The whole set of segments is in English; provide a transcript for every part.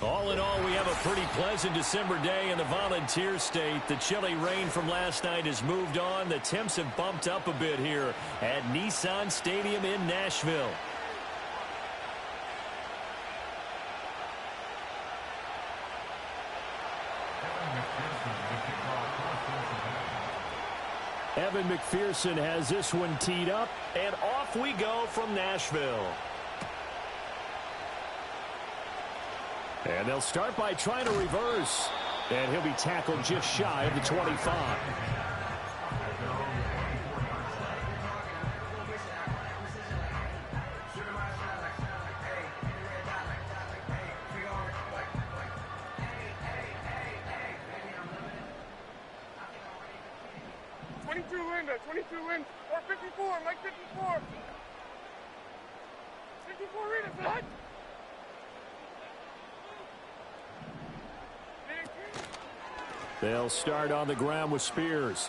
All in all, we have a pretty pleasant December day in the Volunteer State. The chilly rain from last night has moved on. The temps have bumped up a bit here at Nissan Stadium in Nashville. Evan McPherson has this one teed up, and off we go from Nashville. And they'll start by trying to reverse. And he'll be tackled just shy of the 25. Win, or 54, Mike 54. 54 read it, bud. They'll start on the ground with Spears.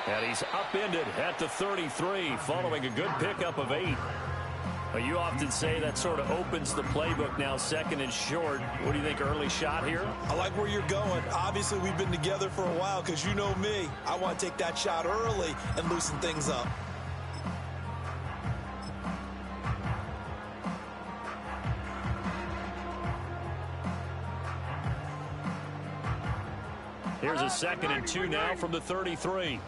And he's upended at the 33 following a good pickup of 8. Well, you often say that sort of opens the playbook now, second and short. What do you think, early shot here? I like where you're going. Obviously, we've been together for a while because you know me. I want to take that shot early and loosen things up. Here's a 2nd and 2 now from the 33.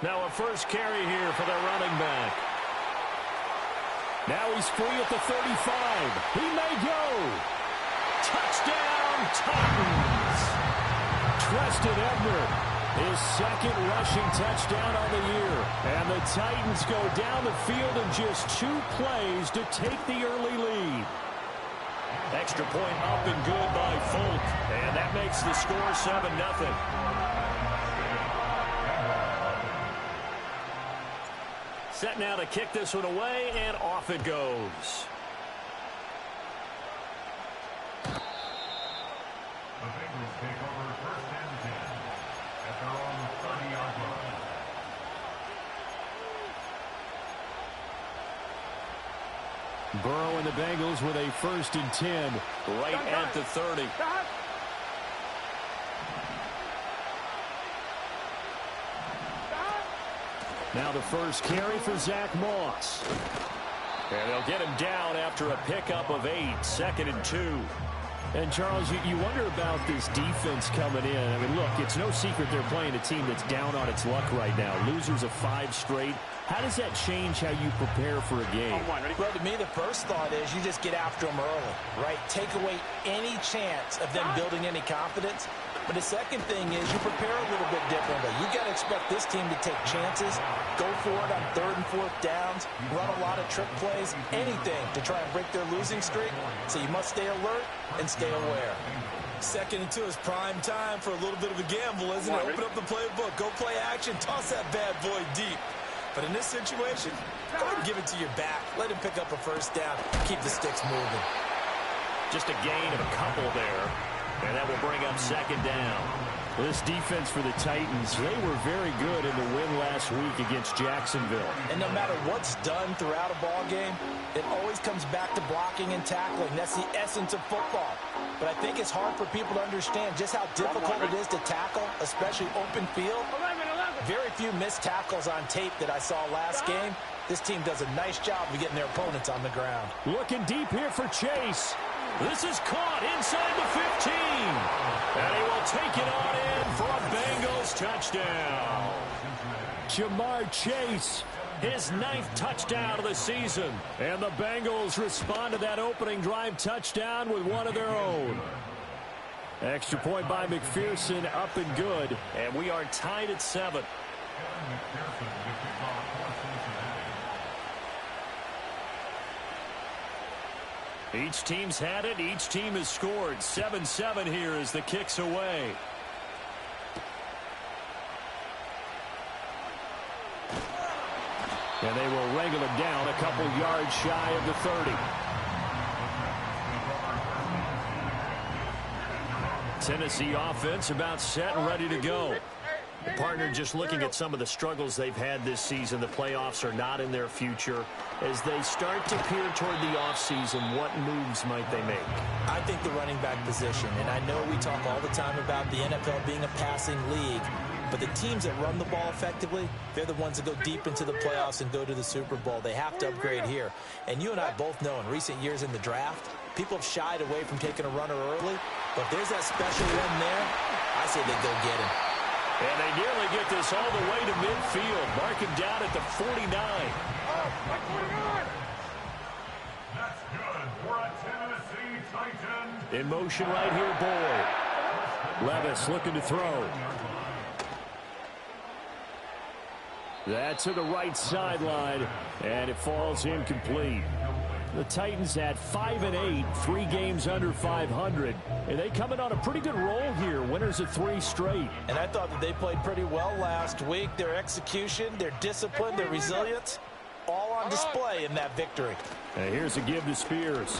Now a first carry here for the running back. Now he's free at the 35. He may go. Touchdown, Titans. Treston Ebner, his 2nd rushing touchdown on the year. And the Titans go down the field in just 2 plays to take the early lead. Extra point up and good by Folk. And that makes the score 7-0. Set now to kick this one away, and off it goes. The Bengals take over 1st and 10 at their own 30-yard line. Burrow and the Bengals with a 1st and 10 right at the 30. Now the first carry for Zach Moss. And they'll get him down after a pickup of 8, 2nd and 2. And, Charles, you wonder about this defense coming in. I mean, look, it's no secret they're playing a team that's down on its luck right now. Losers of 5 straight. How does that change how you prepare for a game? Well, to me, the first thought is you just get after them early, right? Take away any chance of them building any confidence. But the second thing is you prepare a little bit differently. You got to expect this team to take chances, go for it on 3rd and 4th downs, run a lot of trick plays, anything to try and break their losing streak. So you must stay alert and stay aware. 2nd and 2 is prime time for a little bit of a gamble, isn't it? Open up the playbook, go play action, toss that bad boy deep. But in this situation, go ahead and give it to your back. Let him pick up a 1st down, keep the sticks moving. Just a gain of a couple there. And that will bring up 2nd down. Well, this defense for the Titans, they were very good in the win last week against Jacksonville. And no matter what's done throughout a ball game, it always comes back to blocking and tackling. That's the essence of football. But I think it's hard for people to understand just how difficult it is to tackle, especially open field. Very few missed tackles on tape that I saw last game. This team does a nice job of getting their opponents on the ground. Looking deep here for Chase. This is caught inside the 15. And he will take it on in for a Bengals touchdown. Jamar Chase, his 9th touchdown of the season. And the Bengals respond to that opening drive touchdown with one of their own. Extra point by McPherson, up and good. And we are tied at 7. Each team's had it. Each team has scored. 7-7 here as the kick's away. And they will wrangle him down a couple yards shy of the 30. Tennessee offense about set and ready to go. Partner, just looking at some of the struggles they've had this season, the playoffs are not in their future. As they start to peer toward the offseason, what moves might they make? I think the running back position, and I know we talk all the time about the NFL being a passing league, but the teams that run the ball effectively, they're the ones that go deep into the playoffs and go to the Super Bowl. They have to upgrade here. And you and I both know in recent years in the draft, people have shied away from taking a runner early, but there's that special one there. I say they go get him. And they nearly get this all the way to midfield. Mark him down at the 49. Like 49. That's good for a Tennessee Titan. In motion right here, Boyd. Levis looking to throw. That's to the right sideline, and it falls incomplete. The Titans at 5-8, 3 games under 500, and they come in on a pretty good roll here. Winners of 3 straight. And I thought that they played pretty well last week. Their execution, their discipline, their resilience, all on display in that victory. And here's a give to Spears.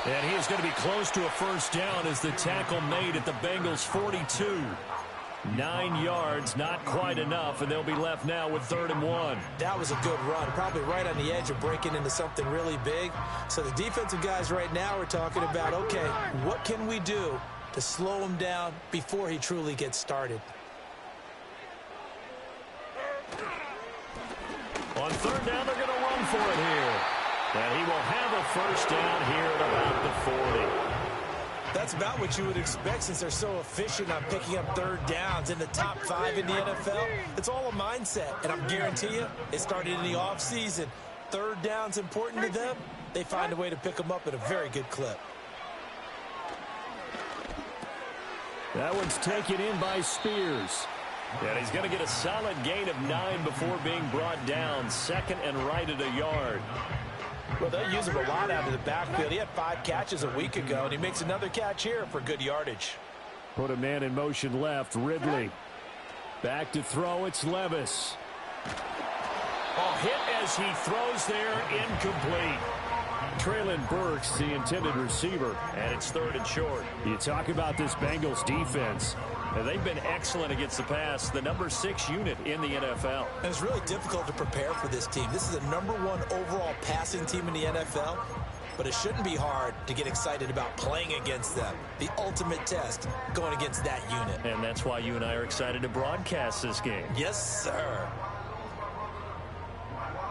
And he is going to be close to a first down as the tackle made at the Bengals' 42. 9 yards, not quite enough, and they'll be left now with 3rd and 1. That was a good run, probably right on the edge of breaking into something really big. So the defensive guys right now are talking about, okay, what can we do to slow him down before he truly gets started? On 3rd down, they're going to run for it here. And he will have a first down here at about the 40. That's about what you would expect since they're so efficient on picking up 3rd downs in the top 5 in the NFL. It's all a mindset, and I guarantee you, it started in the offseason. 3rd down's important to them. They find a way to pick them up at a very good clip. That one's taken in by Spears. And he's going to get a solid gain of 9 before being brought down. 2nd and right at a yard. Well, they'll use him a lot out of the backfield. He had 5 catches a week ago, and he makes another catch here for good yardage. Put a man in motion left, Ridley. Back to throw, it's Levis. A hit as he throws there, incomplete. Traylon Burks, the intended receiver, and it's 3rd and short. You talk about this Bengals defense. They've been excellent against the pass, the number 6 unit in the NFL. And it's really difficult to prepare for this team. This is the number 1 overall passing team in the NFL, but it shouldn't be hard to get excited about playing against them. The ultimate test going against that unit. And that's why you and I are excited to broadcast this game. Yes, sir.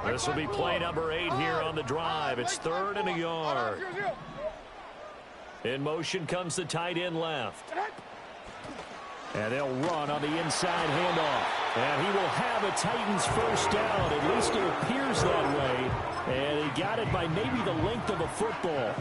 This will be play number 8 here on the drive. It's 3rd and a yard. In motion comes the tight end left. And they'll run on the inside handoff. And he will have a Titans first down. At least it appears that way. And he got it by maybe the length of a football.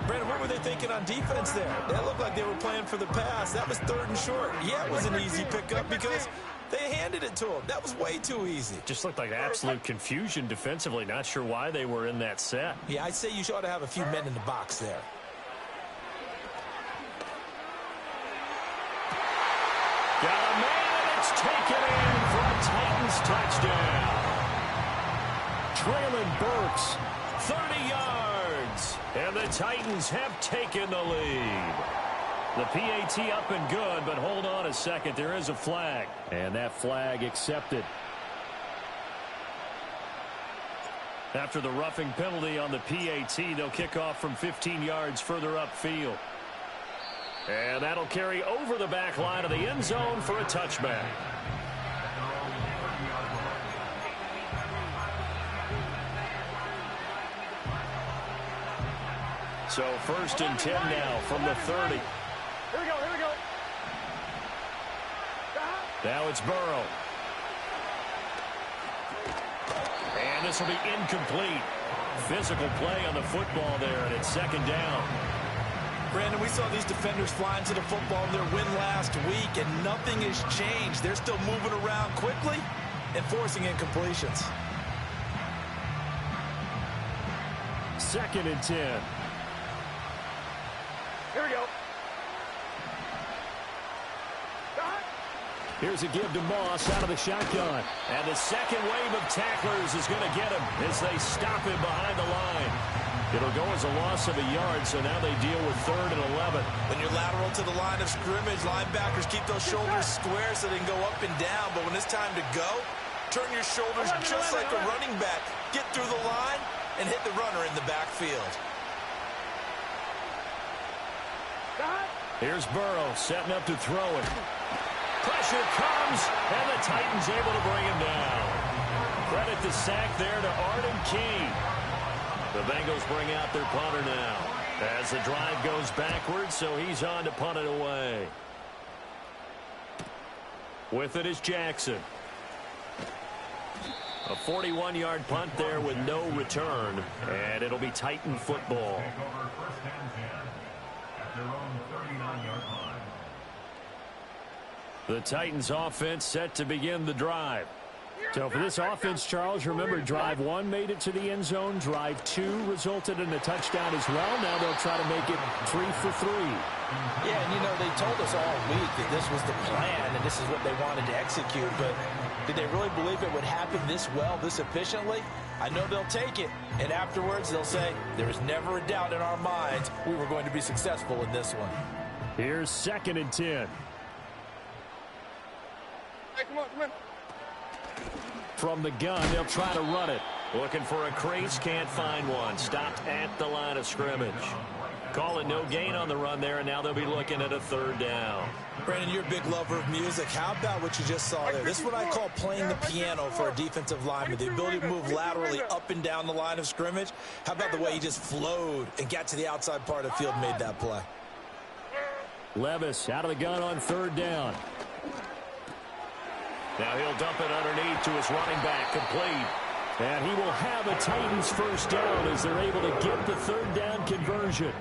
Brandon, what were they thinking on defense there? That looked like they were playing for the pass. That was 3rd and short. Yeah, it was an easy pickup because they handed it to him. That was way too easy. Just looked like absolute confusion defensively. Not sure why they were in that set. Yeah, I'd say you ought to have a few men in the box there. Got a man, and it's taken in for a Titans touchdown. Traylon Burks, 30 yards, and the Titans have taken the lead. The PAT up and good, but hold on a second. There is a flag, and that flag accepted. After the roughing penalty on the PAT, they'll kick off from 15 yards further upfield. And that'll carry over the back line of the end zone for a touchback. So 1st and 10 now from the 30. Here we go, here we go. Now it's Burrow. And this will be incomplete. Physical play on the football there, and it's 2nd down. Brandon, we saw these defenders flying to the football in their win last week, and nothing has changed. They're still moving around quickly and forcing incompletions. 2nd and 10. Here we go. Here's a give to Moss out of the shotgun. And the second wave of tacklers is going to get him as they stop him behind the line. It'll go as a loss of a yard, so now they deal with 3rd and 11. When you're lateral to the line of scrimmage, linebackers keep those shoulders square so they can go up and down. But when it's time to go, turn your shoulders just like a running back. Get through the line and hit the runner in the backfield. Here's Burrow setting up to throw it. Pressure comes, and the Titans able to bring him down. Credit the sack there to Arden Key. The Bengals bring out their punter now as the drive goes backwards, so he's on to punt it away. With it is Jackson. A 41-yard punt there with no return, and it'll be Titan football. The Titans offense set to begin the drive. So for this offense, Charles, remember drive 1 made it to the end zone. Drive 2 resulted in a touchdown as well. Now they'll try to make it 3 for 3. Yeah, and you know, they told us all week that this was the plan and this is what they wanted to execute. But did they really believe it would happen this well, this efficiently? I know they'll take it. And afterwards, they'll say, there was never a doubt in our minds we were going to be successful in this one. Here's 2nd and 10. Hey, come on. From the gun, they'll try to run it. Looking for a crease, can't find one. Stopped at the line of scrimmage. Call it no gain on the run there, and now they'll be looking at a 3rd down. Brandon, you're a big lover of music. How about what you just saw there? This is what I call playing the piano for a defensive lineman. The ability to move laterally up and down the line of scrimmage. How about the way he just flowed and got to the outside part of the field and made that play? Levis out of the gun on 3rd down. Now he'll dump it underneath to his running back, complete. And he will have a Titans 1st down as they're able to get the 3rd down conversion.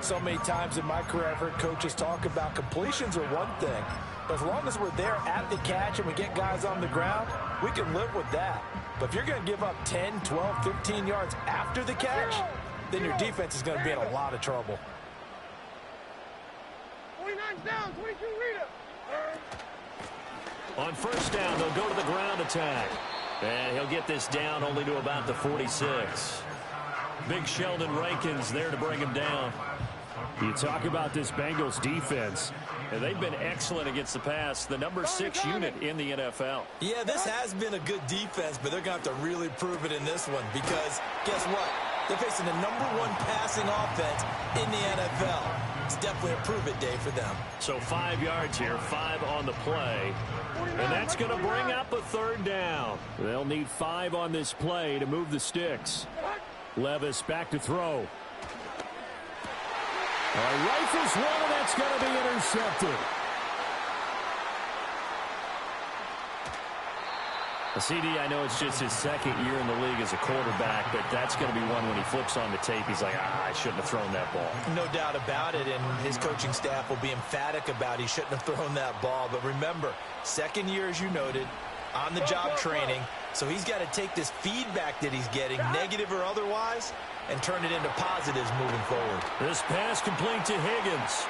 So many times in my career I've heard coaches talk about completions are one thing. But as long as we're there at the catch and we get guys on the ground, we can live with that. But if you're going to give up 10, 12, 15 yards after the catch, then your defense is going to be in a lot of trouble. 29 down, 22 leader. On 1st down, they'll go to the ground attack. And he'll get this down only to about the 46. Big Sheldon Rankins there to bring him down. You talk about this Bengals defense, and they've been excellent against the pass, the number 6 unit in the NFL. Yeah, this has been a good defense, but they're going to have to really prove it in this one because guess what? They're facing the number 1 passing offense in the NFL. It's definitely a prove-it day for them. So 5 yards here, 5 on the play. And that's going to bring up a 3rd down. They'll need 5 on this play to move the sticks. Levis back to throw. Rifles one, and that's going to be intercepted. CD, I know it's just his 2nd year in the league as a quarterback, but that's going to be one when he flips on the tape. He's like, I shouldn't have thrown that ball. No doubt about it, and his coaching staff will be emphatic about he shouldn't have thrown that ball. But remember, 2nd year, as you noted, on-the-job training, so he's got to take this feedback that he's getting, negative or otherwise, and turn it into positives moving forward. This pass complete to Higgins.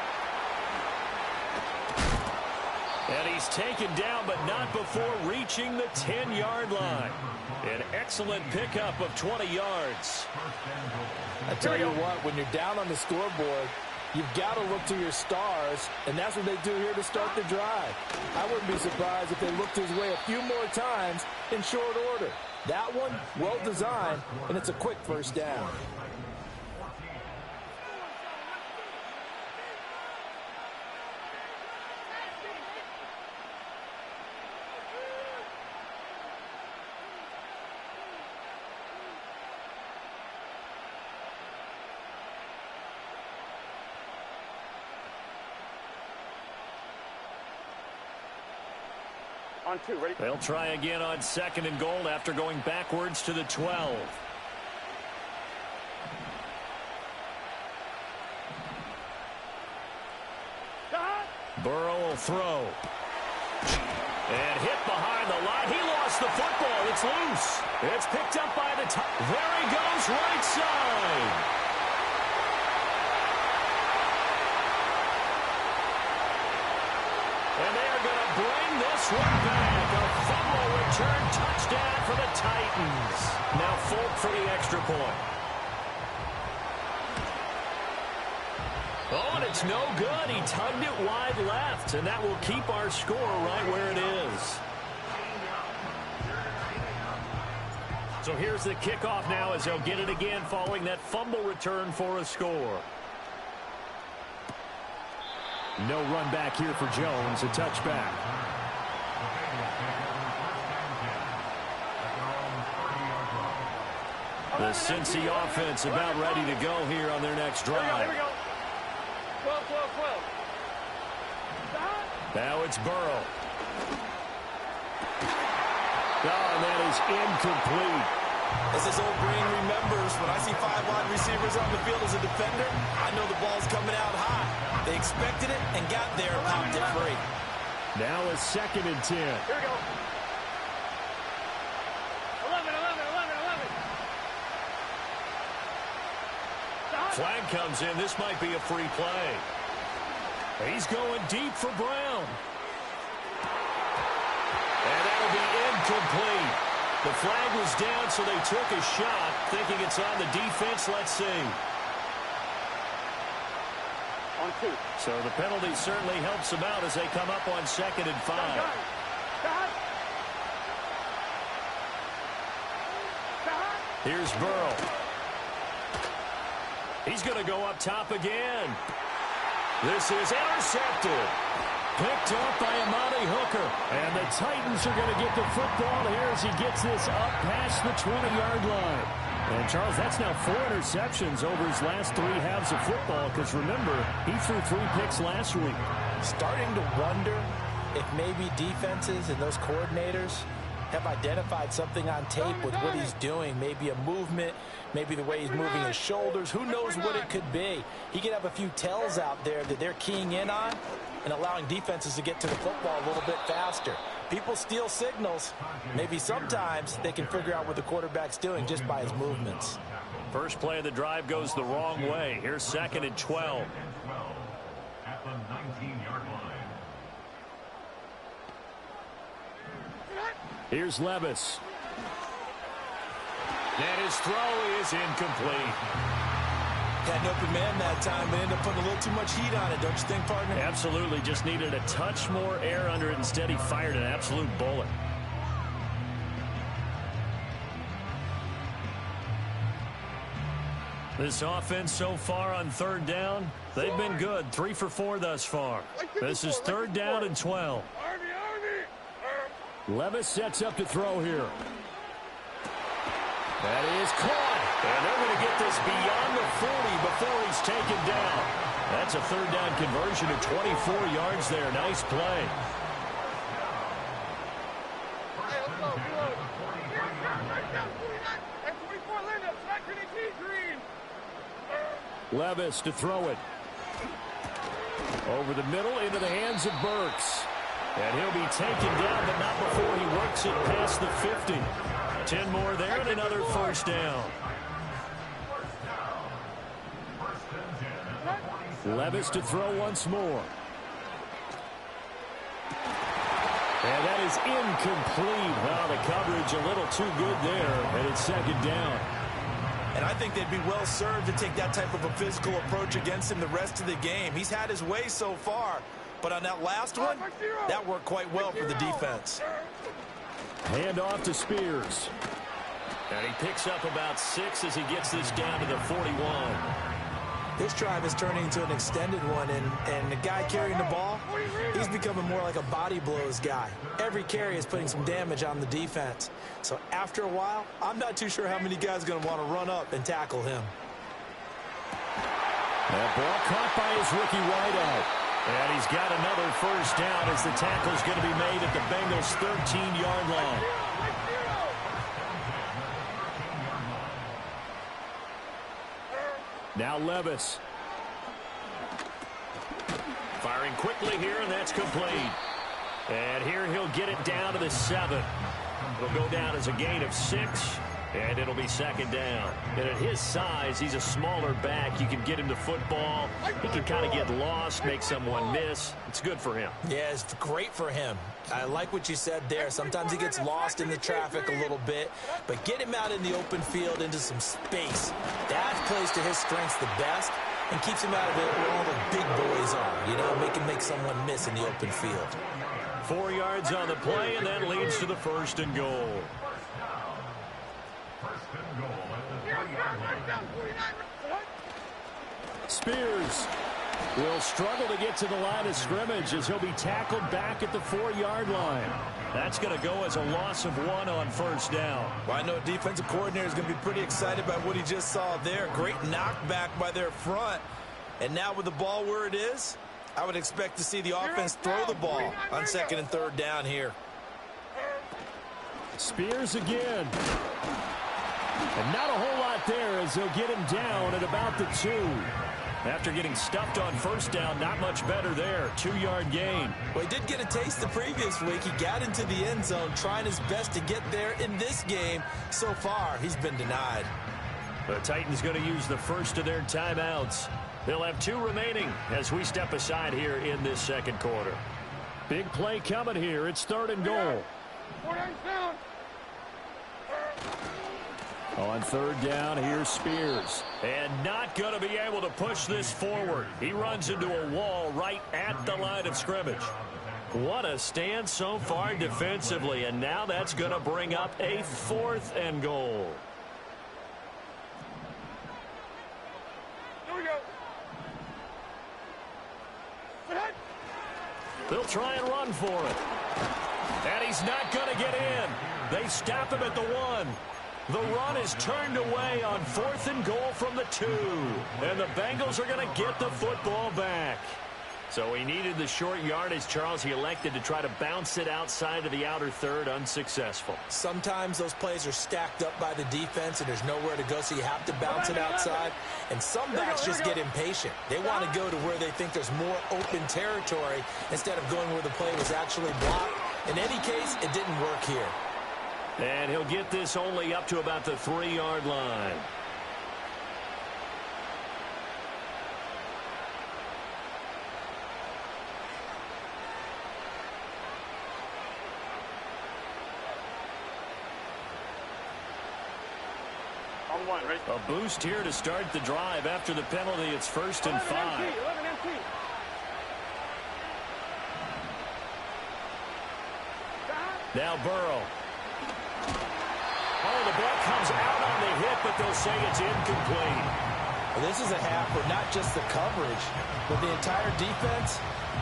And he's taken down, but not before reaching the 10-yard line. An excellent pickup of 20 yards. I tell you what, when you're down on the scoreboard, you've got to look to your stars, and that's what they do here to start the drive. I wouldn't be surprised if they looked his way a few more times in short order. That one, well designed, and it's a quick 1st down. On 2, ready? They'll try again on 2nd and goal after going backwards to the 12. Burrow will throw. And hit behind the line. He lost the football. It's loose. It's picked up by the top. There he goes, right side. And they are going to bring this one back. A fumble return touchdown for the Titans. Now Folk for the extra point. Oh, and it's no good. He tugged it wide left, and that will keep our score right where it is. So here's the kickoff now as they'll get it again following that fumble return for a score. No run back here for Jones, a touchback. The Cincy offense about ready to go here on their next drive. Here we go. 12. Now it's Burrow. Oh, and that is incomplete. As his old brain remembers, when I see 5 wide receivers on the field as a defender, I know the ball's coming out high. They expected it and got there and popped it free. Now a 2nd and 10. Here we go. 11. Flag comes in. This might be a free play. He's going deep for Brown. And that'll be incomplete. The flag was down, so they took a shot, thinking it's on the defense. Let's see. On 2. So the penalty certainly helps them out as they come up on 2nd and 5. Here's Burrow. He's going to go up top again. This is intercepted. Picked up by Amani Hooker. And the Titans are going to get the football here as he gets this up past the 20-yard line. And, Charles, that's now 4 interceptions over his last 3 halves of football because, remember, he threw 3 picks last week. Starting to wonder if maybe defenses and those coordinators have identified something on tape with what he's doing. Maybe a movement, maybe the way he's moving his shoulders. Who knows what it could be? He could have a few tells out there that they're keying in on and allowing defenses to get to the football a little bit faster. People steal signals. Maybe sometimes they can figure out what the quarterback's doing just by his movements. First play of the drive goes the wrong way. Here's 2nd and 12. At the 19-yard line. Here's Levis. And his throw is incomplete. Had an open man that time, but ended up putting a little too much heat on it, don't you think, partner? Absolutely. Just needed a touch more air under it. Instead, he fired an absolute bullet. This offense so far on 3rd down, they've been good. 3 for 4 thus far. This is 3rd down and 12. Levis sets up to throw here. That is caught. And they're going to get this beyond the 40 before he's taken down. That's a 3rd down conversion of 24 yards there. Nice play. Levis to throw it. Over the middle into the hands of Burks. And he'll be taken down, but not before he works it past the 50. 10 more there and another 1st down. Levis to throw once more. And that is incomplete. Wow, the coverage a little too good there, and it's 2nd down. And I think they'd be well served to take that type of a physical approach against him the rest of the game. He's had his way so far, but on that last one, that worked quite well for the defense. Hand off to Spears. And he picks up about 6 as he gets this down to the 41. This drive is turning into an extended one, and the guy carrying the ball, he's becoming more like a body blows guy. Every carry is putting some damage on the defense. So after a while, I'm not too sure how many guys are going to want to run up and tackle him. That ball caught by his rookie wideout. And he's got another 1st down as the tackle's going to be made at the Bengals' 13-yard line. Now Levis. Firing quickly here, and that's complete. And here he'll get it down to the 7. It'll go down as a gain of 6, and it'll be 2nd down. And at his size, he's a smaller back. You can get him to football. He can kind of get lost, make someone miss. It's good for him. Yeah, it's great for him. I like what you said there. Sometimes he gets lost in the traffic a little bit, but get him out in the open field into some space. That plays to his strengths the best, and keeps him out of it where all the big boys are, you know, make someone miss in the open field. 4 yards on the play, and that leads to the 1st and goal. Spears will struggle to get to the line of scrimmage as he'll be tackled back at the 4-yard line. That's going to go as a loss of 1 on 1st down. Well, I know defensive coordinator is going to be pretty excited about what he just saw there. Great knockback by their front. And now with the ball where it is, I would expect to see the offense throw the ball on 2nd and 3rd down here. Spears again. And not a whole lot there as they'll get him down at about the 2. After getting stuffed on 1st down, not much better there. 2-yard gain. Well, he did get a taste the previous week. He got into the end zone trying his best to get there in this game. So far, he's been denied. The Titans going to use the first of their timeouts. They'll have 2 remaining as we step aside here in this 2nd quarter. Big play coming here. It's 3rd and goal. On 3rd down, here's Spears. And not going to be able to push this forward. He runs into a wall right at the line of scrimmage. What a stand so far defensively. And now that's going to bring up a 4th and goal. Here we go. They'll try and run for it. And he's not going to get in. They stop him at the 1. The run is turned away on 4th and goal from the 2. And the Bengals are going to get the football back. So he needed the short yardage, Charles. He elected to try to bounce it outside of the outer 3rd, unsuccessful. Sometimes those plays are stacked up by the defense and there's nowhere to go, so you have to bounce it outside. And some backs just get impatient. They want to go to where they think there's more open territory instead of going where the play was actually blocked. In any case, it didn't work here. And he'll get this only up to about the 3-yard line. On 1, ready? A boost here to start the drive. After the penalty, it's 1st and 5. 11 empty. Now Burrow. Oh, the ball comes out on the hit, but they'll say it's incomplete. Well, this is a half where not just the coverage, but the entire defense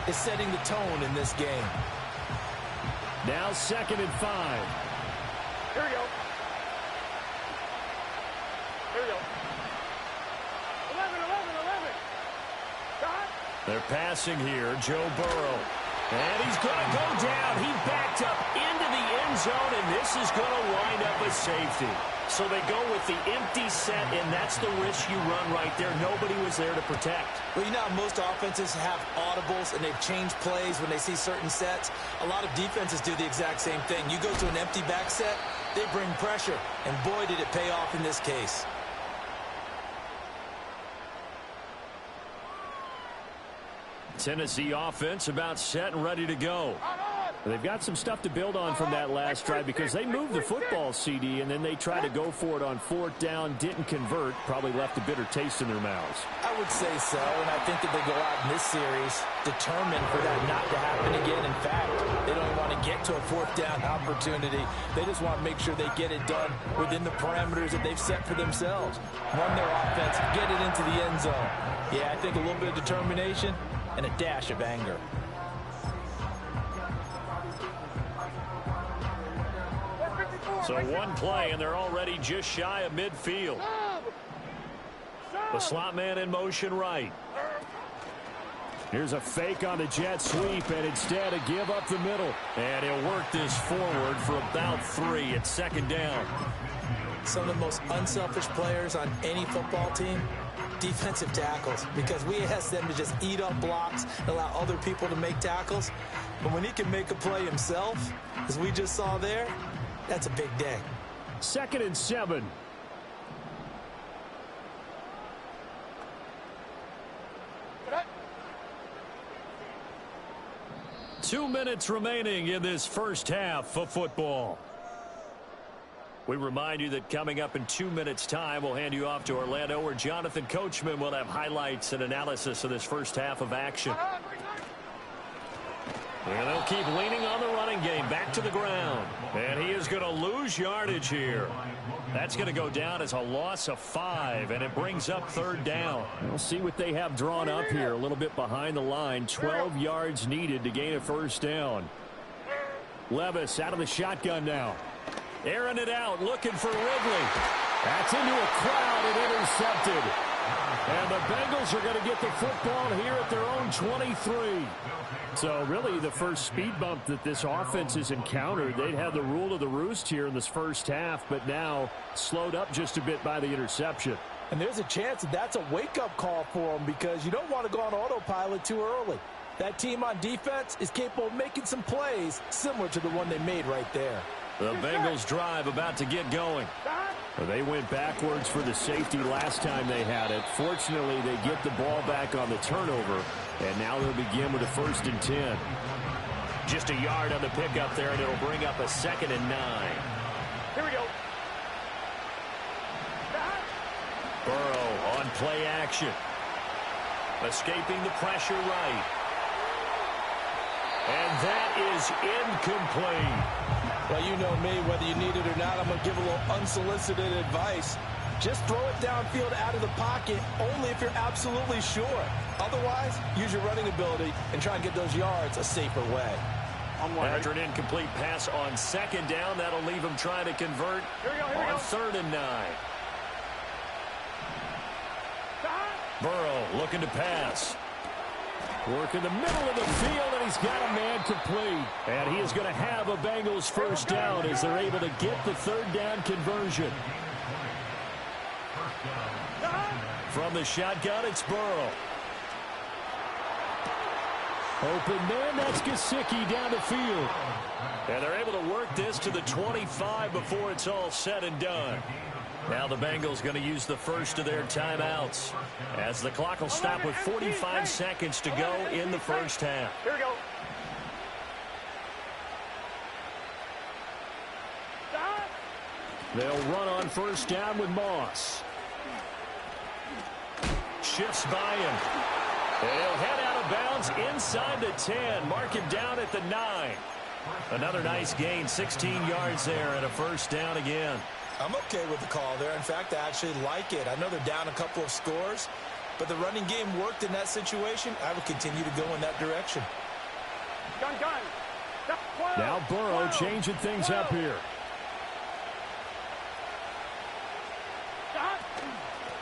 is setting the tone in this game. Now 2nd and 5. Here we go. Here we go. 11. Stop. They're passing here, Joe Burrow. And he's going to go down. He backed up into the end zone, and this is going to wind up a safety. So they go with the empty set, and that's the risk you run right there. Nobody was there to protect. Well, you know how most offenses have audibles, and they've changed plays when they see certain sets. A lot of defenses do the exact same thing. You go to an empty back set, they bring pressure, and boy, did it pay off in this case. Tennessee offense about set and ready to go. They've got some stuff to build on from that last drive because they moved the football, CD, and then they tried to go for it on 4th down, didn't convert, probably left a bitter taste in their mouths. I would say so, and I think that they go out in this series determined for that not to happen again. In fact, they don't want to get to a 4th down opportunity. They just want to make sure they get it done within the parameters that they've set for themselves. Run their offense, get it into the end zone. Yeah, I think a little bit of determination and a dash of anger. So one play, and they're already just shy of midfield. The slot man in motion right. Here's a fake on the jet sweep, and instead a give up the middle. And he'll work this forward for about 3 at 2nd down. Some of the most unselfish players on any football team, defensive tackles, because we ask them to just eat up blocks and allow other people to make tackles. But when he can make a play himself, as we just saw there, that's a big day. 2nd and 7. Two minutes remaining in this first half of football. We remind you that coming up in 2 minutes' time, we'll hand you off to Orlando, where Jonathan Coachman will have highlights and analysis of this first half of action. And they'll keep leaning on the running game back to the ground. And he is going to lose yardage here. That's going to go down as a loss of 5, and it brings up third down. We'll see what they have drawn up here. A little bit behind the line. 12 yards needed to gain a first down. Levis out of the shotgun now. Airing it out, looking for Ridley. That's into a crowd and intercepted. And the Bengals are going to get the football here at their own 23. So really the first speed bump that this offense has encountered. They'd had the rule of the roost here in this first half, but now slowed up just a bit by the interception. And there's a chance that that's a wake-up call for them, because you don't want to go on autopilot too early. That team on defense is capable of making some plays similar to the one they made right there. The Bengals drive about to get going. They went backwards for the safety last time they had it. Fortunately, they get the ball back on the turnover, and now they'll begin with a 1st and 10. Just a yard on the pickup there, and it'll bring up a 2nd and 9. Here we go. Burrow on play action. Escaping the pressure right. And that is incomplete. Well, you know me, whether you need it or not, I'm going to give a little unsolicited advice. Just throw it downfield out of the pocket, only if you're absolutely sure. Otherwise, use your running ability and try and get those yards a safer way. After an incomplete pass on 2nd down, that'll leave him trying to convert on 3rd and 9. Burrow looking to pass. Work in the middle of the field, and he's got a man complete. And he is going to have a Bengals first down as they're able to get the 3rd down conversion. From the shotgun, it's Burrow. Open man, that's Gesicki down the field. And they're able to work this to the 25 before it's all said and done. Now the Bengals going to use the first of their timeouts, as the clock will stop with 45 seconds to go in the first half. Here we go. They'll run on 1st down with Moss. Shifts by him. They'll head out of bounds inside the 10. Mark him down at the 9. Another nice gain, 16 yards there, and a first down again. I'm okay with the call there. In fact, I actually like it. I know they're down a couple of scores, but the running game worked in that situation. I would continue to go in that direction. Gun. Now Burrow changing things up here.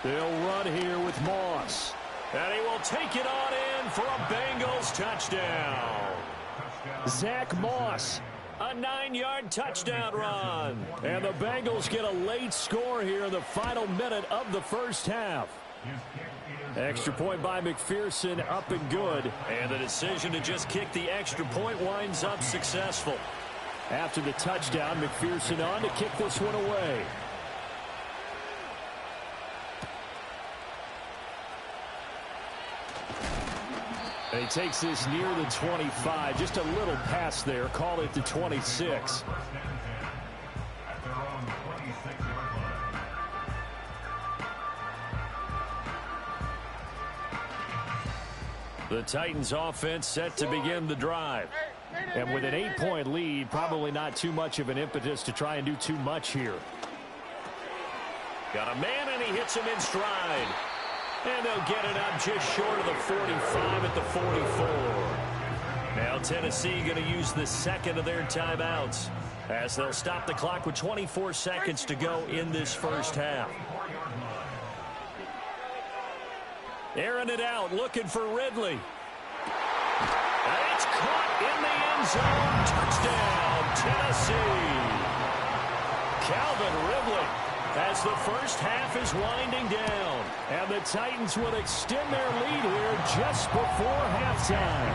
They'll run here with Moss. And he will take it on in for a Bengals touchdown. Zach Moss. A 9-yard touchdown run. And the Bengals get a late score here in the final minute of the first half. Extra point by McPherson, up and good. And the decision to just kick the extra point winds up successful. After the touchdown, McPherson on to kick this one away. And he takes this near the 25. Just a little pass there. Call it the 26. The Titans offense set to begin the drive. And with an 8-point lead, probably not too much of an impetus to try and do too much here. Got a man, and he hits him in stride. And they'll get it up just short of the 45 at the 44. Now Tennessee going to use the second of their timeouts, as they'll stop the clock with 24 seconds to go in this first half. Airing it out, looking for Ridley. And it's caught in the end zone. Touchdown, Tennessee. Calvin Ridley, as the first half is winding down. And the Titans will extend their lead here just before halftime.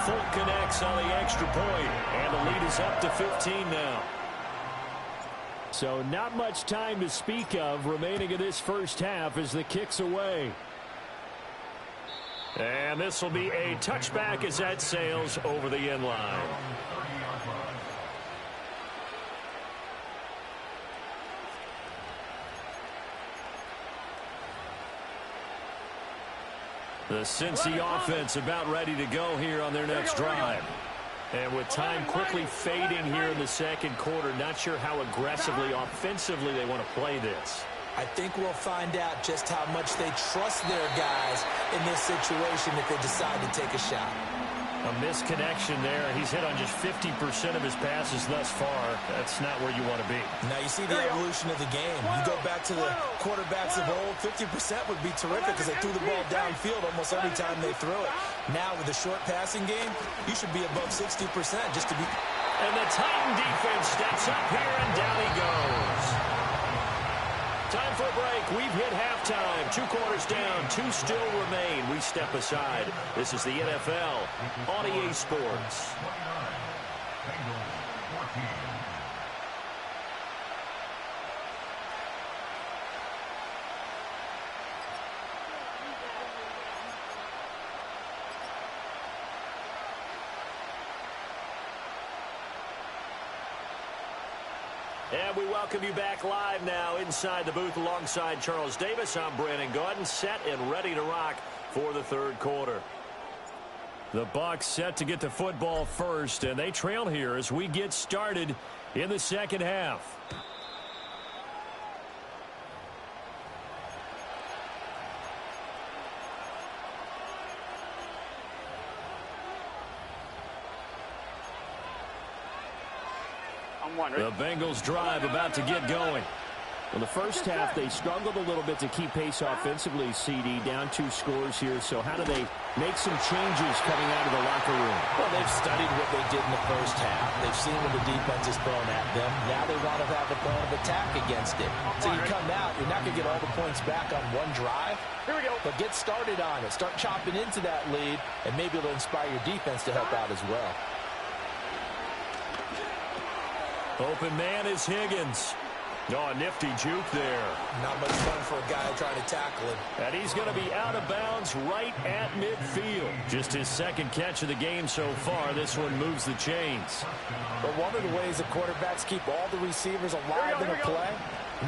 Folk connects on the extra point, and the lead is up to 15 now. So not much time to speak of remaining in this first half as the kick's away. And this will be a touchback as that sails over the end line. The Cincy offense about ready to go here on their next drive. And with time quickly fading here in the second quarter, not sure how aggressively, offensively they want to play this. I think we'll find out just how much they trust their guys in this situation if they decide to take a shot. A misconnection there. He's hit on just 50% of his passes thus far. That's not where you want to be. Now you see the evolution of the game. You go back to the quarterbacks of old, 50% would be terrific because they threw the ball downfield almost every time they threw it. Now with the short passing game, you should be above 60% just to be... And the Titan defense steps up here, and down he goes. Time for a break. We've hit halftime. 2 quarters down. 2 still remain. We step aside. This is the NFL on EA Sports. And we welcome you back live now inside the booth alongside Charles Davis. I'm Brandon Gaudin, set and ready to rock for the third quarter. The Bucs set to get the football first, and they trail here as we get started in the second half. The Bengals drive about to get going. Well, the first half, they struggled a little bit to keep pace offensively, CD, down 2 scores here. So how do they make some changes coming out of the locker room? Well, they've studied what they did in the first half. They've seen what the defense is throwing at them. Now they want to have a plan of attack against it. So you come out, you're not going to get all the points back on one drive. Here we go. But get started on it. Start chopping into that lead, and maybe it'll inspire your defense to help out as well. Open man is Higgins. Oh, nifty juke there. Not much fun for a guy trying to tackle him. And he's going to be out of bounds right at midfield. Just his second catch of the game so far. This one moves the chains. But one of the ways the quarterbacks keep all the receivers alive in a play,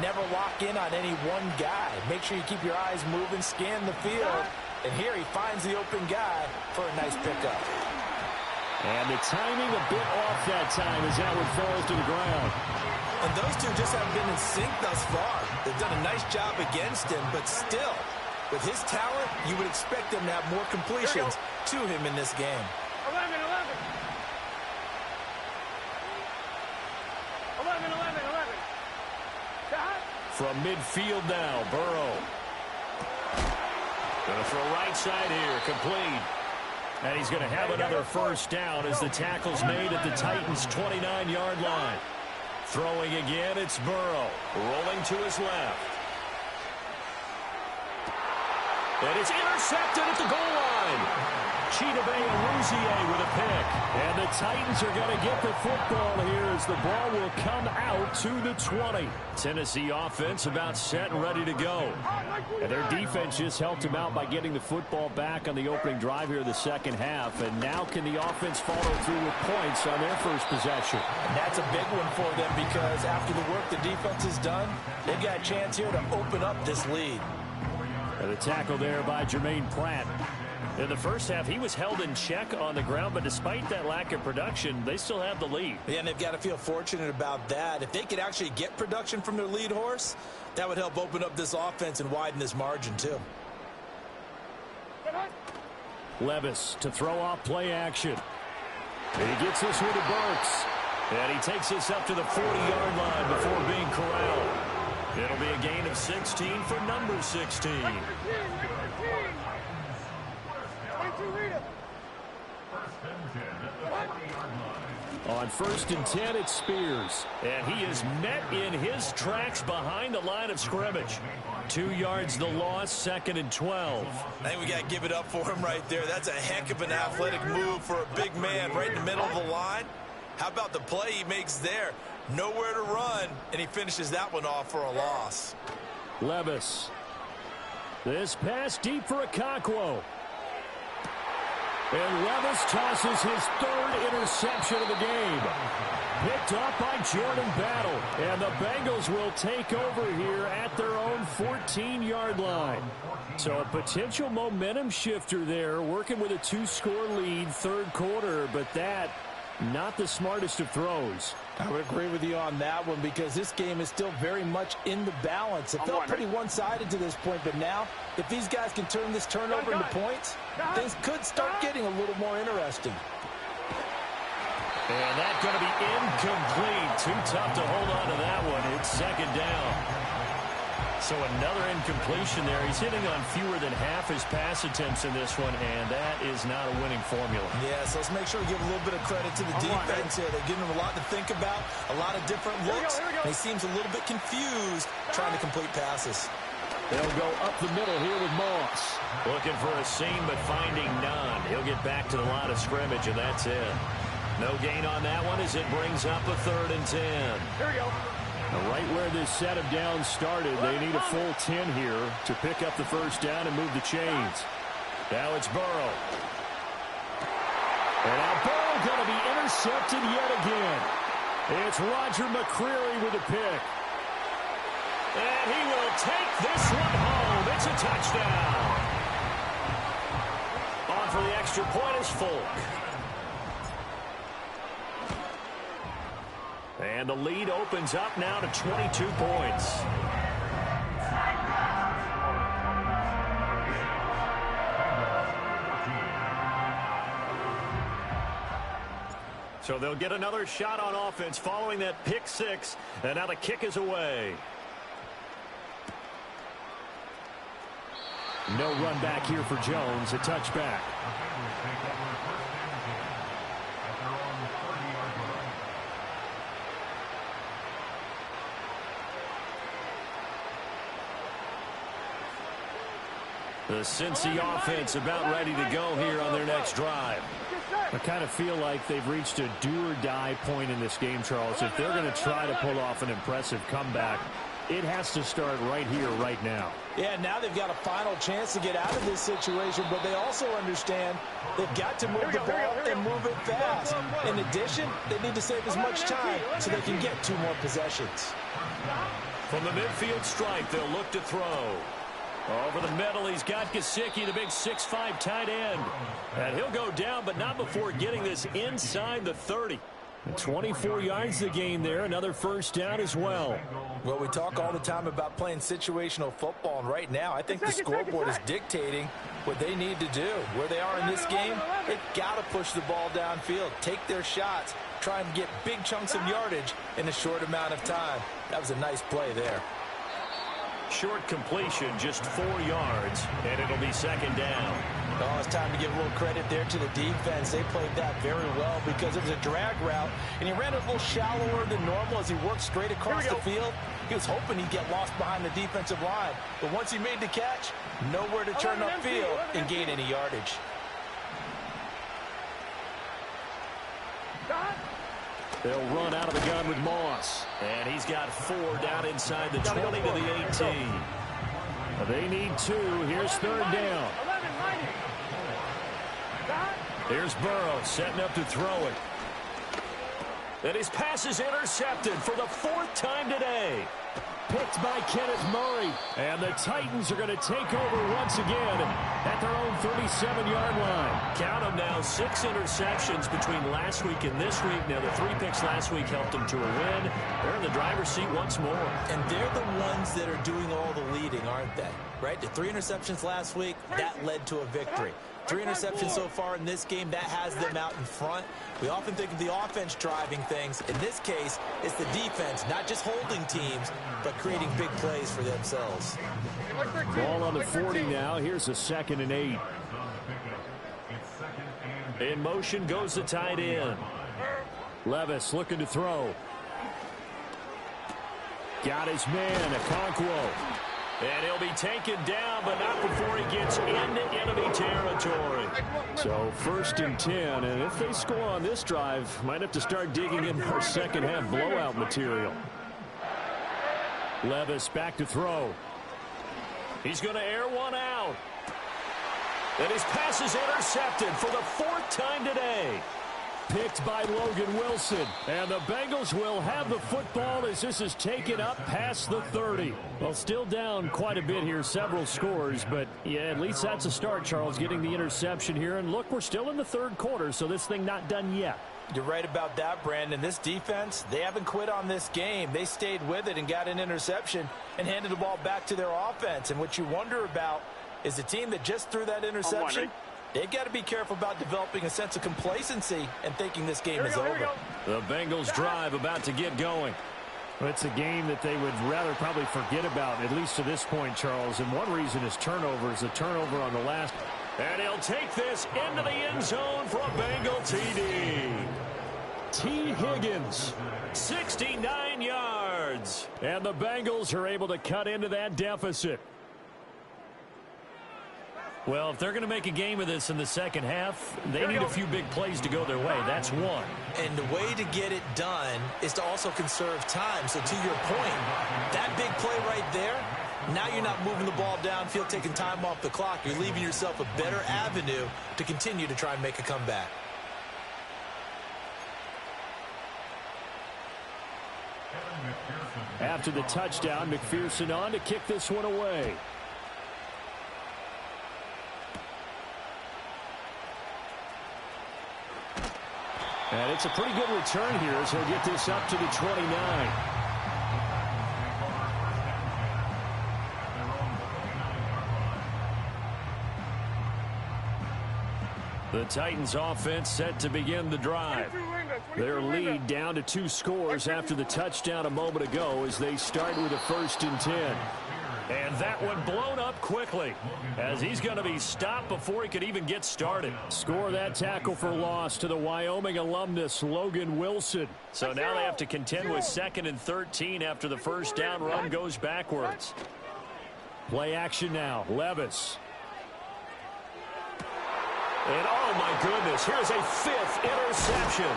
never lock in on any one guy. Make sure you keep your eyes moving, scan the field. And here he finds the open guy for a nice pickup. And the timing a bit off that time as that one falls to the ground. And those two just haven't been in sync thus far. They've done a nice job against him, but still, with his talent, you would expect them to have more completions to him in this game. 11. From midfield now, Burrow. Going to throw right side here, complete. And he's going to have another first down as the tackle's made at the Titans' 29-yard line. Throwing again, it's Burrow. Rolling to his left. And it's intercepted at the goal line. Chidobe with a pick. And the Titans are going to get the football here as the ball will come out to the 20. Tennessee offense about set and ready to go. And their defense just helped them out by getting the football back on the opening drive here in the second half. And now can the offense follow through with points on their first possession? And that's a big one for them because after the work the defense has done, they've got a chance here to open up this lead. And the tackle there by Jermaine Pratt. In the first half, he was held in check on the ground, but despite that lack of production, they still have the lead. Yeah, and they've got to feel fortunate about that. If they could actually get production from their lead horse, that would help open up this offense and widen this margin, too. Levis to throw off play action. And he gets this one to Burks. And he takes this up to the 40-yard line before being corralled. It'll be a gain of 16 for number 16. On 1st and 10, it's Spears. And he is met in his tracks behind the line of scrimmage. 2 yards the loss, 2nd and 12. I think we got to give it up for him right there. That's a heck of an athletic move for a big man right in the middle of the line. How about the play he makes there? Nowhere to run, and he finishes that one off for a loss. Levis. This pass deep for Okonkwo. And Levis tosses his third interception of the game. Picked off by Jordan Battle. And the Bengals will take over here at their own 14-yard line. So a potential momentum shifter there, working with a 2-score lead, third quarter, but that not the smartest of throws. I would agree with you on that one because this game is still very much in the balance. It felt pretty one-sided to this point, but now if these guys can turn this turnover into points, things could start getting a little more interesting. And that's going to be incomplete. Too tough to hold on to that one. It's second down. So another incompletion there. He's hitting on fewer than half his pass attempts in this one, and that is not a winning formula. Yeah, so let's make sure we give a little bit of credit to the defense here. They're giving him a lot to think about, a lot of different looks. He seems a little bit confused trying to complete passes. They'll go up the middle here with Moss. Looking for a seam, but finding none. He'll get back to the line of scrimmage, and that's it. No gain on that one as it brings up a 3rd and 10. Here we go. Right where this set of downs started, they need a full 10 here to pick up the first down and move the chains. Now it's Burrow. And now Burrow going to be intercepted yet again. It's Roger McCreary with a pick. And he will take this one home. It's a touchdown. On for the extra point is Folk. And the lead opens up now to 22 points. So they'll get another shot on offense following that pick 6. And now the kick is away. No run back here for Jones. A touchback. The Cincy offense about ready to go here on their next drive. I kind of feel like they've reached a do-or-die point in this game, Charles. If they're going to try to pull off an impressive comeback, it has to start right here, right now. Yeah, now they've got a final chance to get out of this situation, but they also understand they've got to move the ball and move it fast. In addition, they need to save as much time so they can get 2 more possessions. From the midfield stripe, they'll look to throw. Over the middle, he's got Gesicki, the big 6'5" tight end. And he'll go down, but not before getting this inside the 30. 24 yards the game there, another first down as well. Well, we talk all the time about playing situational football, and right now I think the scoreboard is dictating what they need to do. Where they are in this game, they've got to push the ball downfield, take their shots, try and get big chunks of yardage in a short amount of time. That was a nice play there. Short completion, just 4 yards, and it'll be second down. Oh, it's time to give a little credit there to the defense. They played that very well because it was a drag route, and he ran it a little shallower than normal as he worked straight across the field. He was hoping he'd get lost behind the defensive line, but once he made the catch, nowhere to turn upfield and gain any yardage. They'll run out of the gun with Moss. And he's got 4 down inside the 20 to the 18. They need 2. Here's third down. Here's Burrow setting up to throw it. And his pass is intercepted for the 4th time today. Picked by Kenneth Murray. And the Titans are going to take over once again at their own 37-yard line. Count them now, 6 interceptions between last week and this week. Now, the 3 picks last week helped them to a win. They're in the driver's seat once more. And they're the ones that are doing all the leading, aren't they? Right? The 3 interceptions last week, that led to a victory. 3 interceptions so far in this game, that has them out in front. We often think of the offense driving things. In this case, it's the defense, not just holding teams, but creating big plays for themselves. Ball on the 40 now. Here's a 2nd and 8. In motion goes the tight end. Levis looking to throw. Got his man, Okonkwo. And he'll be taken down, but not before he gets into enemy territory. So 1st and 10, and if they score on this drive, might have to start digging in our second half blowout material. Levis back to throw. He's going to air one out. And his pass is intercepted for the 4th time today. Picked by Logan Wilson. And the Bengals will have the football as this is taken up past the 30. Well, still down quite a bit here, several scores. But, yeah, at least that's a start, Charles, getting the interception here. And, look, we're still in the 3rd quarter, so this thing not done yet. You're right about that, Brandon. This defense, they haven't quit on this game. They stayed with it and got an interception and handed the ball back to their offense. And what you wonder about is the team that just threw that interception, they've got to be careful about developing a sense of complacency and thinking this game is over. The Bengals drive about to get going. Well, it's a game that they would rather probably forget about, at least to this point, Charles. And one reason is turnovers. A turnover on the last. And he'll take this into the end zone for a Bengal TD. T. Higgins, 69 yards. And the Bengals are able to cut into that deficit. Well, if they're going to make a game of this in the second half, they need a few big plays to go their way. That's one. And the way to get it done is to also conserve time. So to your point, that big play right there, now you're not moving the ball downfield, taking time off the clock. You're leaving yourself a better avenue to continue to try and make a comeback. After the touchdown, McPherson on to kick this one away. And it's a pretty good return here as he'll get this up to the 29. The Titans offense set to begin the drive. Their lead down to 2 scores after the touchdown a moment ago as they start with a 1st and 10. And that one blown up quickly as he's going to be stopped before he could even get started. Score that tackle for loss to the Wyoming alumnus, Logan Wilson. So now they have to contend with 2nd and 13 after the first down run goes backwards. Play action now. Levis. And oh my goodness, here's a 5th interception.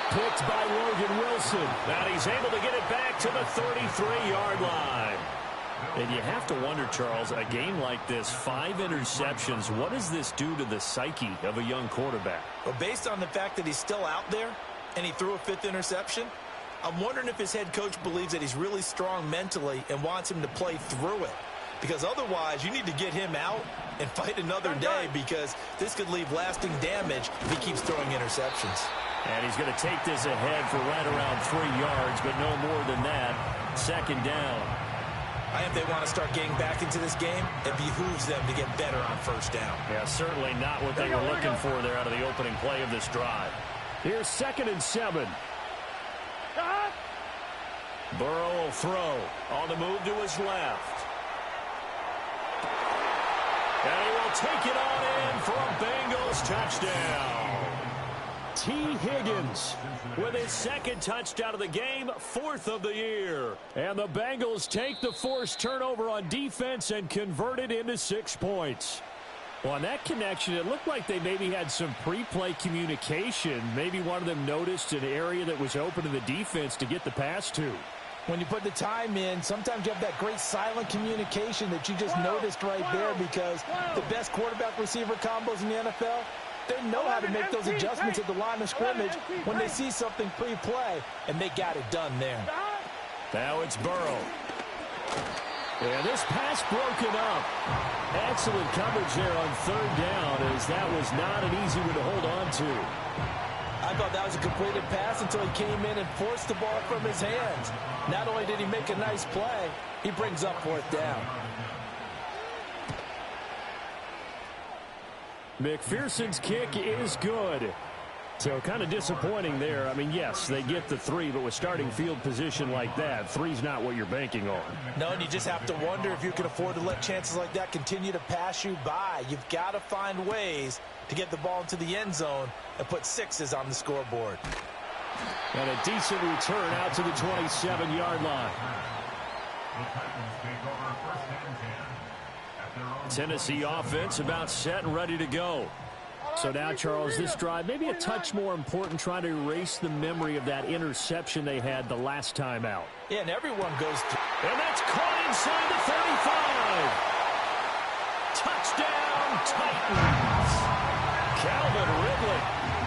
Picked by Logan Wilson. And he's able to get it back to the 33-yard line. And you have to wonder, Charles, a game like this, 5 interceptions, what does this do to the psyche of a young quarterback? Well, based on the fact that he's still out there and he threw a 5th interception, I'm wondering if his head coach believes that he's really strong mentally and wants him to play through it. Because otherwise, you need to get him out and fight another day because this could leave lasting damage if he keeps throwing interceptions. And he's going to take this ahead for right around 3 yards, but no more than that. 2nd down. If they want to start getting back into this game, it behooves them to get better on 1st down. Yeah, certainly not what they were looking for there out of the opening play of this drive. Here's 2nd and 7. Burrow will throw on the move to his left. And he will take it on in for a Bengals touchdown. T. Higgins with his 2nd touchdown of the game, 4th of the year. And the Bengals take the forced turnover on defense and convert it into 6 points. Well, on that connection, it looked like they maybe had some pre-play communication. Maybe one of them noticed an area that was open to the defense to get the pass to. When you put the time in, sometimes you have that great silent communication that you just noticed right there because the best quarterback-receiver combos in the NFL, they know how to make those adjustments at the line of scrimmage when they see something pre-play, and they got it done there. Now it's Burrow. And this pass broken up. Excellent coverage there on 3rd down as that was not an easy one to hold on to. I thought that was a completed pass until he came in and forced the ball from his hands. Not only did he make a nice play, he brings up 4th down. McPherson's kick is good. So kind of disappointing there. I mean, yes, they get the 3, but with starting field position like that, 3's not what you're banking on. No, and you just have to wonder if you can afford to let chances like that continue to pass you by. You've got to find ways to get the ball into the end zone and put 6s on the scoreboard. And a decent return out to the 27-yard line. Tennessee offense about set and ready to go. So now, Charles, this drive maybe a touch more important, trying to erase the memory of that interception they had the last time out. Yeah, and everyone goes through. And that's caught inside the 35. Touchdown, Titans. Calvin Ridley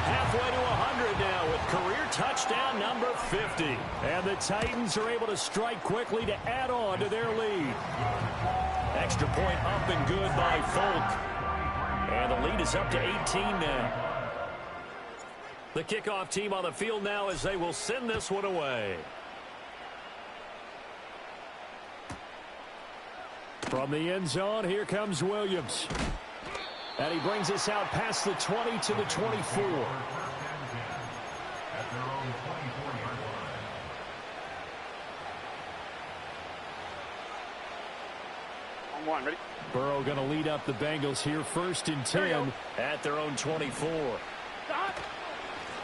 halfway to 100 now with career touchdown number 50. And the Titans are able to strike quickly to add on to their lead. Extra point up and good by Folk. And the lead is up to 18 now. The kickoff team on the field now as they will send this one away. From the end zone, here comes Williams. And he brings us out past the 20 to the 24. On one, ready? Burrow going to lead up the Bengals here, 1st and 10 at their own 24. Stop.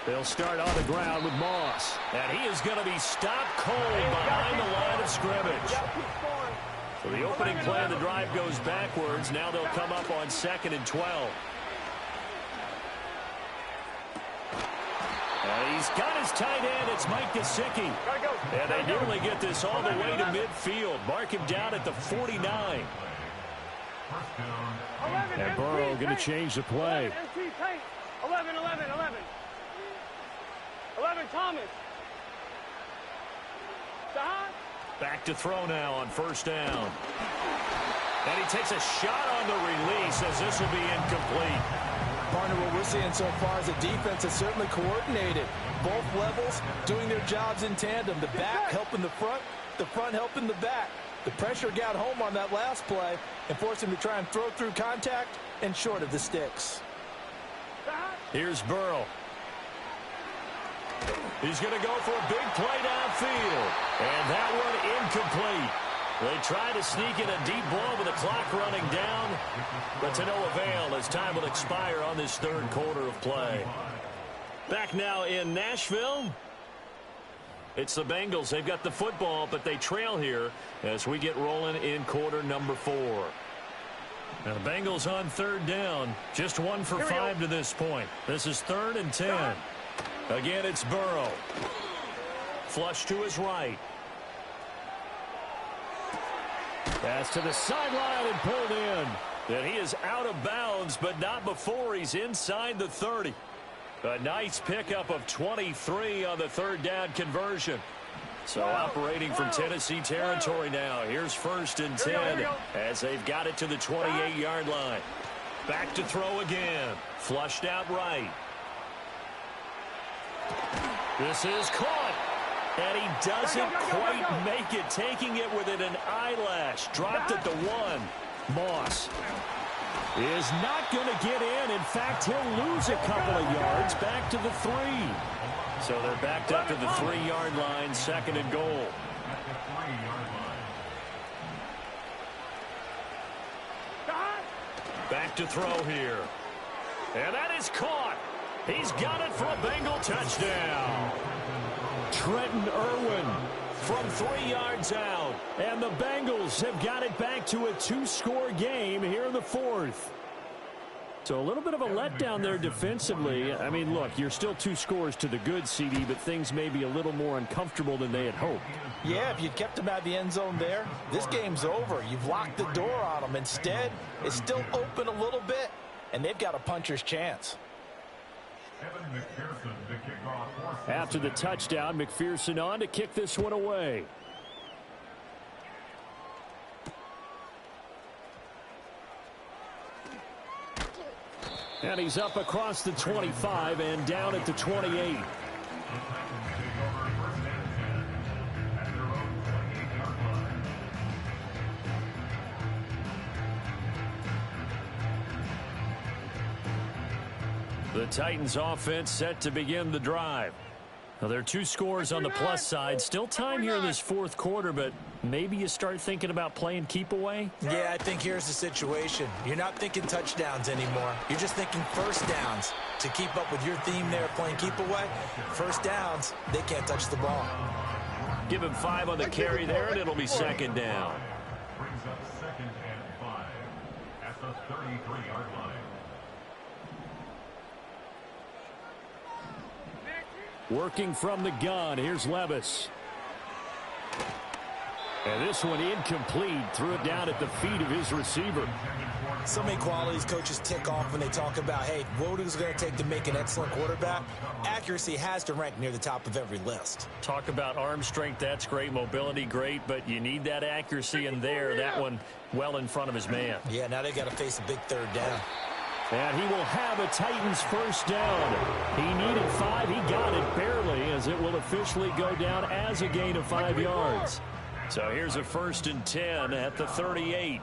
They'll start on the ground with Moss. And he is going to be stopped cold behind the line of scrimmage. So the opening play of the drive goes backwards. Now they'll come up on 2nd and 12. And he's got his tight end. It's Mike Gesicki. And they nearly get this all the way to midfield. Mark him down at the 49. And Burrow going to change the play. 11, Thomas. Stop. Back to throw now on 1st down. And he takes a shot on the release as this will be incomplete. Partner, what we're seeing so far is a defense that's certainly coordinated. Both levels doing their jobs in tandem. The back helping the front helping the back. The pressure got home on that last play and forced him to try and throw through contact and short of the sticks. Here's Burrow. He's going to go for a big play downfield. And that one incomplete. They try to sneak in a deep ball with the clock running down, but to no avail as time will expire on this 3rd quarter of play. Back now in Nashville. It's the Bengals. They've got the football, but they trail here as we get rolling in quarter number 4. Now the Bengals on 3rd down. Just 1 for 5 to this point. This is 3rd and 10. Again, it's Burrow. Flush to his right. Pass to the sideline and pulled in. And he is out of bounds, but not before he's inside the 30. A nice pickup of 23 on the 3rd down conversion. So operating from Tennessee territory now. Here's 1st and 10 as they've got it to the 28-yard line. Back to throw again. Flushed out right. This is caught. And he doesn't quite make it, taking it within an eyelash. Dropped at the 1. Moss is not going to get in. In fact, he'll lose a couple of yards back to the 3. So they're backed up to the 3-yard line, 2nd and goal. Back to throw here. And that is caught. He's got it for a Bengal touchdown. Trenton Irwin from 3 yards out. And the Bengals have got it back to a 2-score game here in the 4th. So a little bit of a letdown there defensively. I mean, look, you're still 2 scores to the good, CD, but things may be a little more uncomfortable than they had hoped. Yeah, if you'd kept them out of the end zone there, this game's over. You've locked the door on them. Instead, it's still open a little bit, and they've got a puncher's chance. After the touchdown, McPherson on to kick this one away. And he's up across the 25 and down at the 28. The Titans offense set to begin the drive. Now, there are 2 scores on the plus side. Still time here in this 4th quarter, but maybe you start thinking about playing keep away? Yeah, I think here's the situation. You're not thinking touchdowns anymore. You're just thinking 1st downs. To keep up with your theme there, playing keep away, 1st downs, they can't touch the ball. Give him 5 on the carry there, and it'll be 2nd down. Brings up 2nd and 5 at the 33-yard line. Working from the gun, here's Levis. And this one incomplete. Threw it down at the feet of his receiver. So many qualities coaches tick off when they talk about, hey, what is it going to take to make an excellent quarterback? Accuracy has to rank near the top of every list. Talk about arm strength, that's great. Mobility, great, but you need that accuracy in there. That one well in front of his man. Yeah, now they got to face a big third down. And he will have a Titans first down. He needed 5. He got it barely, as it will officially go down as a gain of 5 yards. So here's a 1st and 10 at the 38.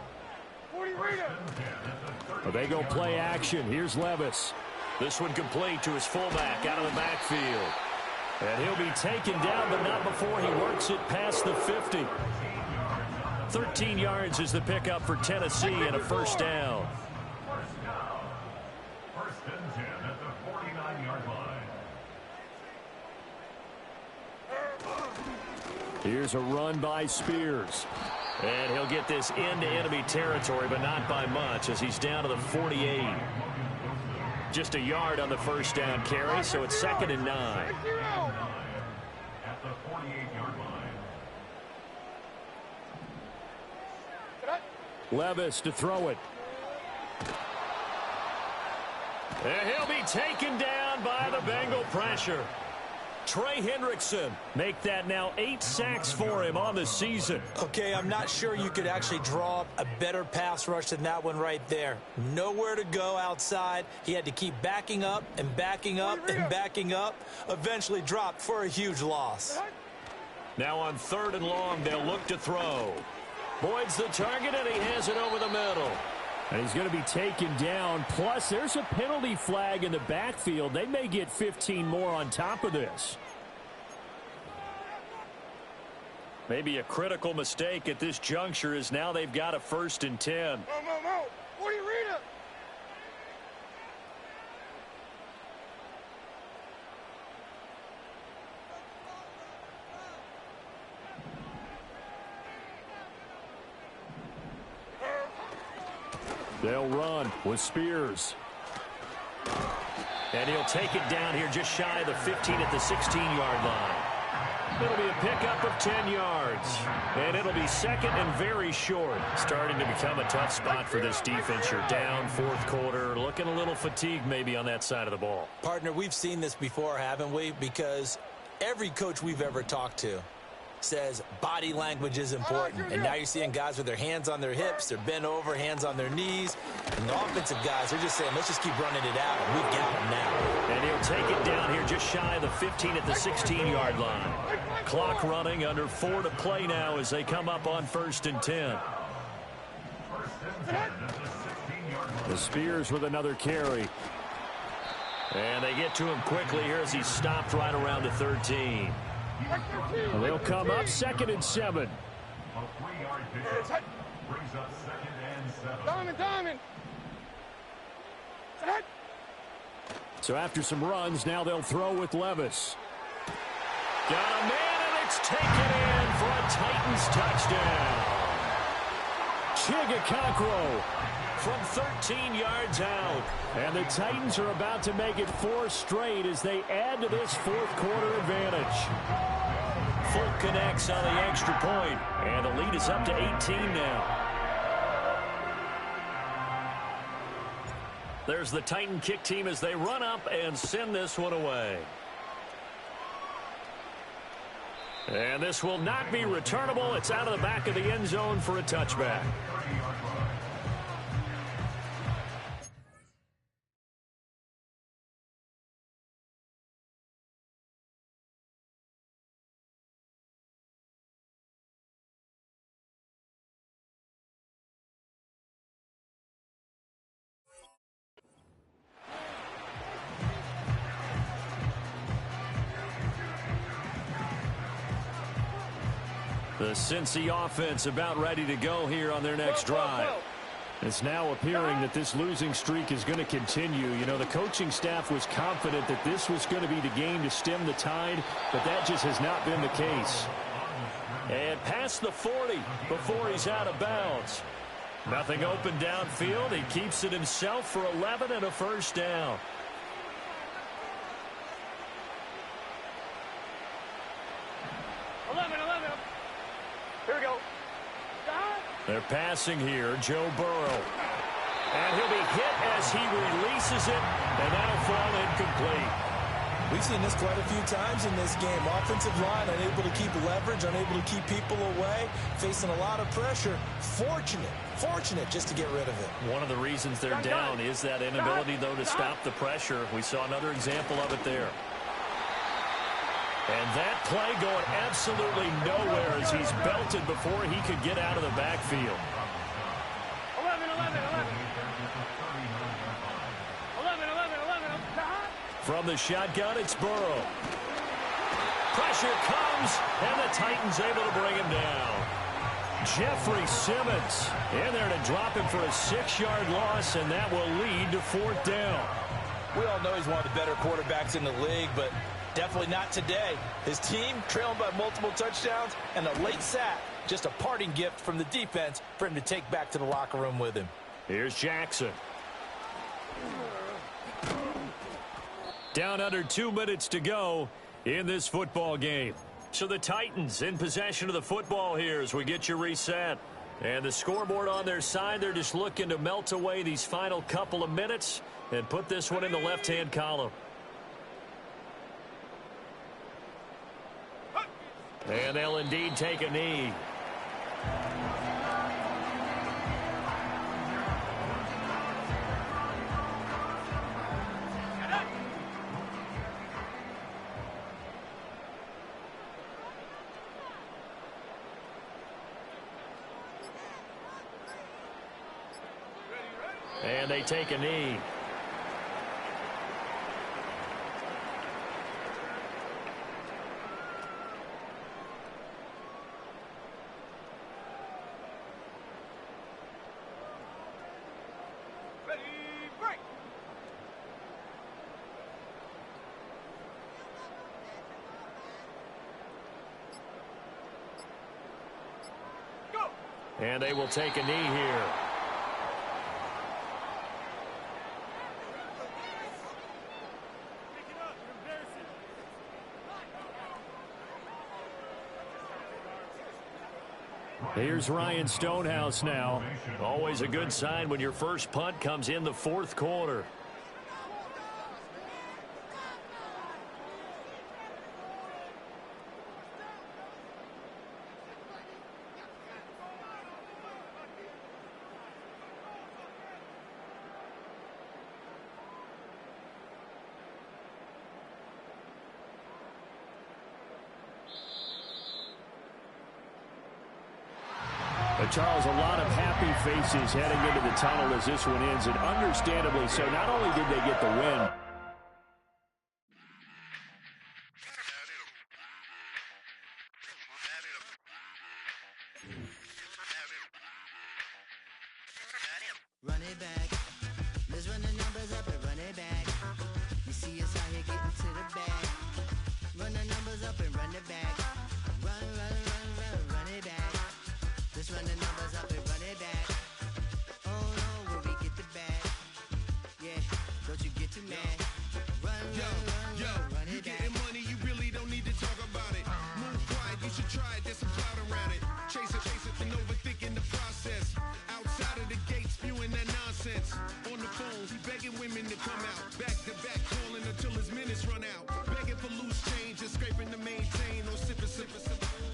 Well, they go play action. Here's Levis. This one complete to his fullback out of the backfield. And he'll be taken down, but not before he works it past the 50. 13 yards is the pickup for Tennessee and a first down. First and 10 at the 49-yard line. Here's a run by Spears. And he'll get this into enemy territory, but not by much, as he's down to the 48. Just a yard on the first down carry, so it's 2nd and 9. At the 48-yard line. Levis to throw it. And he'll be taken down by the Bengal pressure. Trey Hendrickson make that now 8 sacks for him on the season. Okay, I'm not sure you could actually draw up a better pass rush than that one right there. Nowhere to go outside. He had to keep backing up and backing up and backing up. Eventually dropped for a huge loss. Now on 3rd and long, they'll look to throw. Boyd's the target, and he has it over the middle. And he's going to be taken down. Plus, there's a penalty flag in the backfield. They may get 15 more on top of this. Maybe a critical mistake at this juncture is now they've got a 1st and 10. What do you read it? They'll run with Spears. And he'll take it down here just shy of the 15 at the 16-yard line. It'll be a pickup of 10 yards. And it'll be 2nd and very short. Starting to become a tough spot for this defense. You're down 4th quarter. Looking a little fatigued maybe on that side of the ball. Partner, we've seen this before, haven't we? Because every coach we've ever talked to says body language is important. And now you're seeing guys with their hands on their hips, they're bent over, hands on their knees. And the offensive guys are just saying, let's just keep running it out, and we've got them now. And he'll take it down here just shy of the 15 at the 16-yard line. Clock running, under 4 to play now as they come up on 1st and 10. The Spears with another carry. And they get to him quickly here as he's stopped right around the 13. Well, they'll come up 2nd and 7. A 3-yard pickup brings up 2nd and 7. Diamond. So after some runs, now they'll throw with Levis. Got a man, and it's taken in for a Titans touchdown. Chigakakro from 13 yards out. And the Titans are about to make it 4 straight as they add to this 4th quarter advantage. Folk connects on the extra point, and the lead is up to 18 now. There's the Titan kick team as they run up and send this one away. And this will not be returnable. It's out of the back of the end zone for a touchback. The Cincy offense about ready to go here on their next drive. It's now appearing that this losing streak is going to continue. You know, the coaching staff was confident that this was going to be the game to stem the tide, but that just has not been the case. And past the 40 before he's out of bounds. Nothing open downfield. He keeps it himself for 11 and a first down. Here we go. They're passing here. Joe Burrow. And he'll be hit as he releases it, and that'll fall incomplete. We've seen this quite a few times in this game. Offensive line unable to keep leverage, unable to keep people away, facing a lot of pressure. Fortunate just to get rid of it. One of the reasons they're down is that inability, though, to stop the pressure. We saw another example of it there. And that play going absolutely nowhere as he's belted before he could get out of the backfield. 11. From the shotgun, it's Burrow. Pressure comes, and the Titans able to bring him down. Jeffrey Simmons in there to drop him for a 6-yard loss, and that will lead to 4th down. We all know he's one of the better quarterbacks in the league, but definitely not today. His team trailing by multiple touchdowns, and a late sack, just a parting gift from the defense for him to take back to the locker room with him. Here's Jackson. Down under 2 minutes to go in this football game. So the Titans in possession of the football here as we get you reset. And the scoreboard on their side, they're just looking to melt away these final couple of minutes and put this one in the left-hand column. And they'll indeed take a knee. And they take a knee. Ready, break. Go. And they will take a knee here. Here's Ryan Stonehouse now. Always a good sign when your first punt comes in the 4th quarter. Charles, a lot of happy faces heading into the tunnel as this one ends, and understandably so. Not only did they get the win, run it back. Let's run the numbers up and run it back. You see us out here getting to the bag. Run the numbers up and run it back. Run it back. Let's run the numbers up and run it back. Oh no, when we get the bag. Yeah, don't you get too mad. Run it back. Getting money, you really don't need to talk about it. Move quiet, you should try it, there's some cloud around it. Chase it, and overthinking the process. Outside of the gate, spewing that nonsense. On the phone, he begging women to come out. Back to back, calling until his minutes run out. Begging for loose change, just scraping to maintain. Or sipping,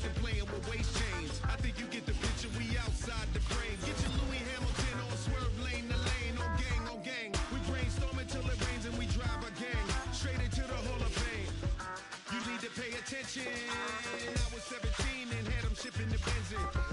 and playing with waist chains. I think you get the picture, we outside the frame. Get your Louis Hamilton on swerve lane to lane. On gang. We brainstorm until it rains and we drive our gang. Straight into the Hall of Fame. You need to pay attention. I was 17 and had them shipping the Benz in.